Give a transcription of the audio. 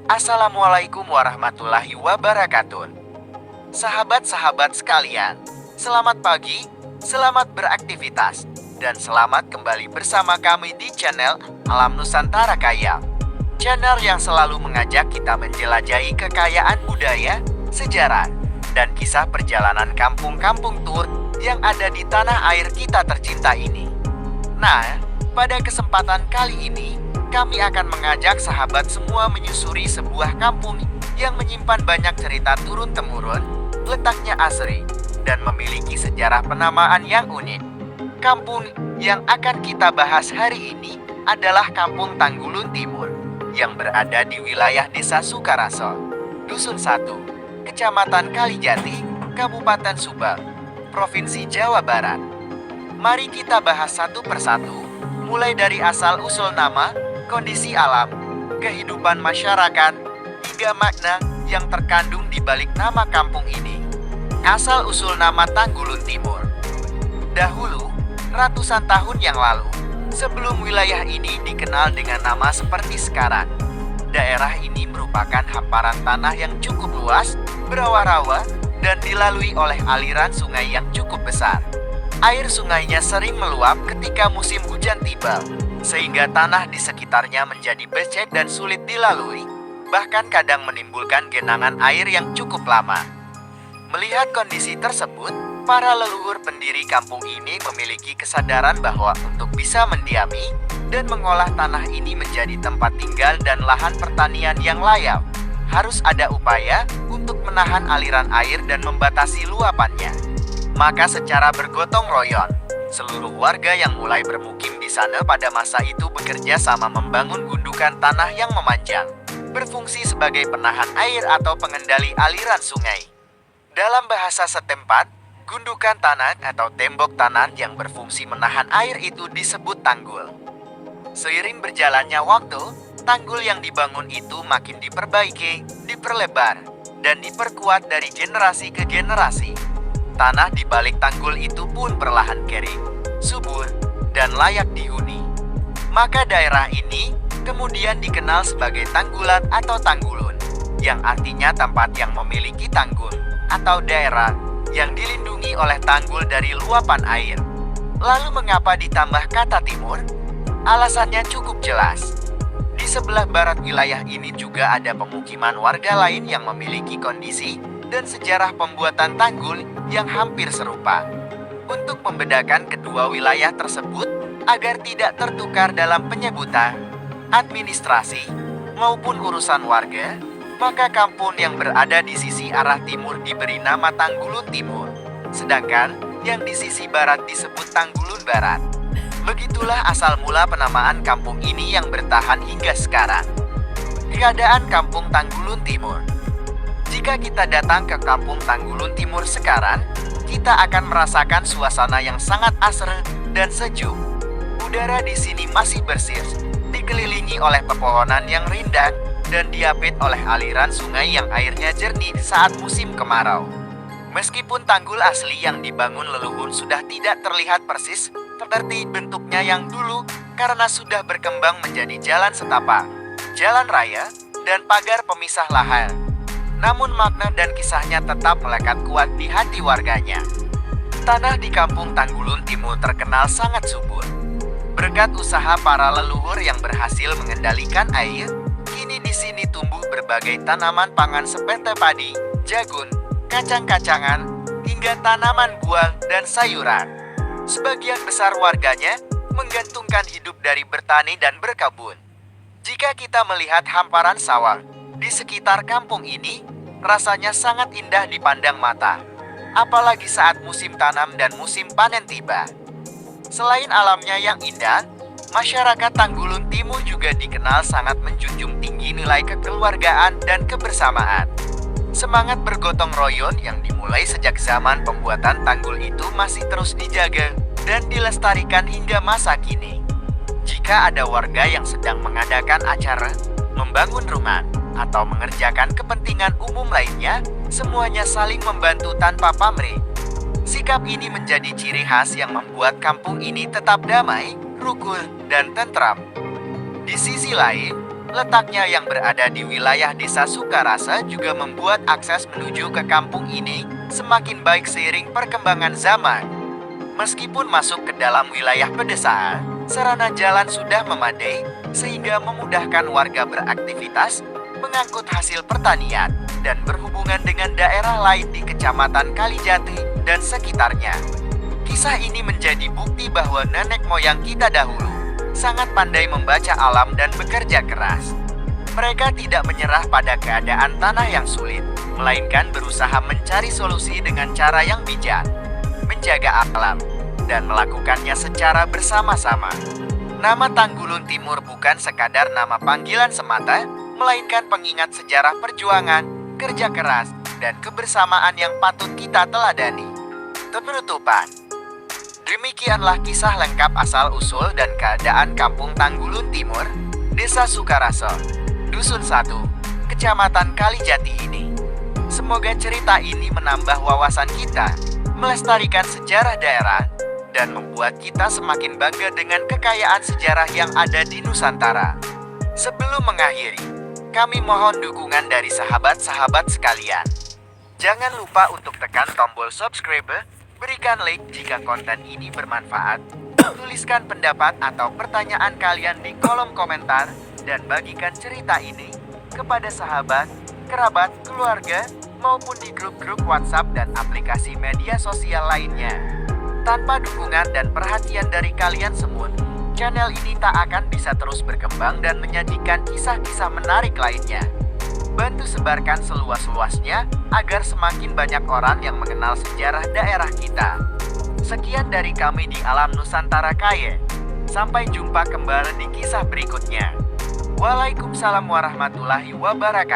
Assalamualaikum warahmatullahi wabarakatuh. Sahabat-sahabat sekalian, selamat pagi, selamat beraktivitas, dan selamat kembali bersama kami di channel Alam Nusantara Kaya. Channel yang selalu mengajak kita menjelajahi kekayaan budaya, sejarah, dan kisah perjalanan kampung-kampung tur yang ada di tanah air kita tercinta ini. Nah, pada kesempatan kali ini, kami akan mengajak sahabat semua menyusuri sebuah kampung yang menyimpan banyak cerita turun-temurun, letaknya asri, dan memiliki sejarah penamaan yang unik. Kampung yang akan kita bahas hari ini adalah Kampung Tanggulun Timur, yang berada di wilayah Desa Sukaraso, Dusun 1, Kecamatan Kalijati, Kabupaten Subang, Provinsi Jawa Barat. Mari kita bahas satu persatu, mulai dari asal-usul nama, kondisi alam, kehidupan masyarakat, hingga makna yang terkandung di balik nama kampung ini. Asal-usul nama Tanggulun Timur. Dahulu, ratusan tahun yang lalu, sebelum wilayah ini dikenal dengan nama seperti sekarang, daerah ini merupakan hamparan tanah yang cukup luas, berawa-rawa, dan dilalui oleh aliran sungai yang cukup besar. Air sungainya sering meluap ketika musim hujan tiba, sehingga tanah di sekitarnya menjadi becek dan sulit dilalui, bahkan kadang menimbulkan genangan air yang cukup lama. Melihat kondisi tersebut, para leluhur pendiri kampung ini memiliki kesadaran bahwa untuk bisa mendiami dan mengolah tanah ini menjadi tempat tinggal dan lahan pertanian yang layak, harus ada upaya untuk menahan aliran air dan membatasi luapannya. Maka secara bergotong royong, seluruh warga yang mulai bermukim di sana pada masa itu bekerja sama membangun gundukan tanah yang memanjang, berfungsi sebagai penahan air atau pengendali aliran sungai. Dalam bahasa setempat, gundukan tanah atau tembok tanah yang berfungsi menahan air itu disebut tanggul. Seiring berjalannya waktu, tanggul yang dibangun itu makin diperbaiki, diperlebar, dan diperkuat dari generasi ke generasi. Tanah di balik tanggul itu pun perlahan kering, subur, dan layak dihuni. Maka daerah ini kemudian dikenal sebagai Tanggulan atau Tanggulun, yang artinya tempat yang memiliki tanggul, atau daerah yang dilindungi oleh tanggul dari luapan air. Lalu mengapa ditambah kata timur? Alasannya cukup jelas. Di sebelah barat wilayah ini juga ada pemukiman warga lain yang memiliki kondisi dan sejarah pembuatan tanggul yang hampir serupa. Untuk membedakan kedua wilayah tersebut agar tidak tertukar dalam penyebutan, administrasi, maupun urusan warga, maka kampung yang berada di sisi arah timur diberi nama Tanggulun Timur, sedangkan yang di sisi barat disebut Tanggulun Barat. Begitulah asal mula penamaan kampung ini yang bertahan hingga sekarang. Keadaan Kampung Tanggulun Timur. Jika kita datang ke Kampung Tanggulun Timur sekarang, kita akan merasakan suasana yang sangat asri dan sejuk. Udara di sini masih bersih, dikelilingi oleh pepohonan yang rindang, dan diapit oleh aliran sungai yang airnya jernih saat musim kemarau. Meskipun tanggul asli yang dibangun leluhur sudah tidak terlihat persis seperti bentuknya yang dulu karena sudah berkembang menjadi jalan setapak, jalan raya, dan pagar pemisah lahan. Namun makna dan kisahnya tetap melekat kuat di hati warganya. Tanah di Kampung Tanggulun Timur terkenal sangat subur. Berkat usaha para leluhur yang berhasil mengendalikan air, kini di sini tumbuh berbagai tanaman pangan seperti padi, jagung, kacang-kacangan, hingga tanaman buah dan sayuran. Sebagian besar warganya menggantungkan hidup dari bertani dan berkebun. Jika kita melihat hamparan sawah di sekitar kampung ini, rasanya sangat indah dipandang mata, apalagi saat musim tanam dan musim panen tiba. Selain alamnya yang indah, masyarakat Tanggulun Timur juga dikenal sangat menjunjung tinggi nilai kekeluargaan dan kebersamaan. Semangat bergotong royong yang dimulai sejak zaman pembuatan tanggul itu masih terus dijaga dan dilestarikan hingga masa kini. Jika ada warga yang sedang mengadakan acara, membangun rumah, atau mengerjakan kepentingan umum lainnya, semuanya saling membantu tanpa pamrih. Sikap ini menjadi ciri khas yang membuat kampung ini tetap damai, rukun, dan tentram. Di sisi lain, Letaknya yang berada di wilayah Desa Sukarasa juga membuat akses menuju ke kampung ini semakin baik seiring perkembangan zaman. Meskipun masuk ke dalam wilayah pedesaan, sarana jalan sudah memadai sehingga memudahkan warga beraktivitas, mengangkut hasil pertanian, dan berhubungan dengan daerah lain di Kecamatan Kalijati dan sekitarnya. Kisah ini menjadi bukti bahwa nenek moyang kita dahulu sangat pandai membaca alam dan bekerja keras. Mereka tidak menyerah pada keadaan tanah yang sulit, melainkan berusaha mencari solusi dengan cara yang bijak, menjaga alam, dan melakukannya secara bersama-sama. Nama Tanggulun Timur bukan sekadar nama panggilan semata, melainkan pengingat sejarah perjuangan, kerja keras, dan kebersamaan yang patut kita teladani. Penutupan. Demikianlah kisah lengkap asal-usul dan keadaan Kampung Tanggulun Timur, Desa Sukaraso, Dusun 1, Kecamatan Kalijati ini. Semoga cerita ini menambah wawasan kita, melestarikan sejarah daerah, dan membuat kita semakin bangga dengan kekayaan sejarah yang ada di Nusantara. Sebelum mengakhiri, kami mohon dukungan dari sahabat-sahabat sekalian. Jangan lupa untuk tekan tombol subscribe, berikan like jika konten ini bermanfaat, tuliskan pendapat atau pertanyaan kalian di kolom komentar, dan bagikan cerita ini kepada sahabat, kerabat, keluarga, maupun di grup-grup WhatsApp dan aplikasi media sosial lainnya. Tanpa dukungan dan perhatian dari kalian semua, channel ini tak akan bisa terus berkembang dan menyajikan kisah-kisah menarik lainnya. Bantu sebarkan seluas-luasnya agar semakin banyak orang yang mengenal sejarah daerah kita. Sekian dari kami di Alam Nusantara Kaya. Sampai jumpa kembali di kisah berikutnya. Waalaikumsalam warahmatullahi wabarakatuh.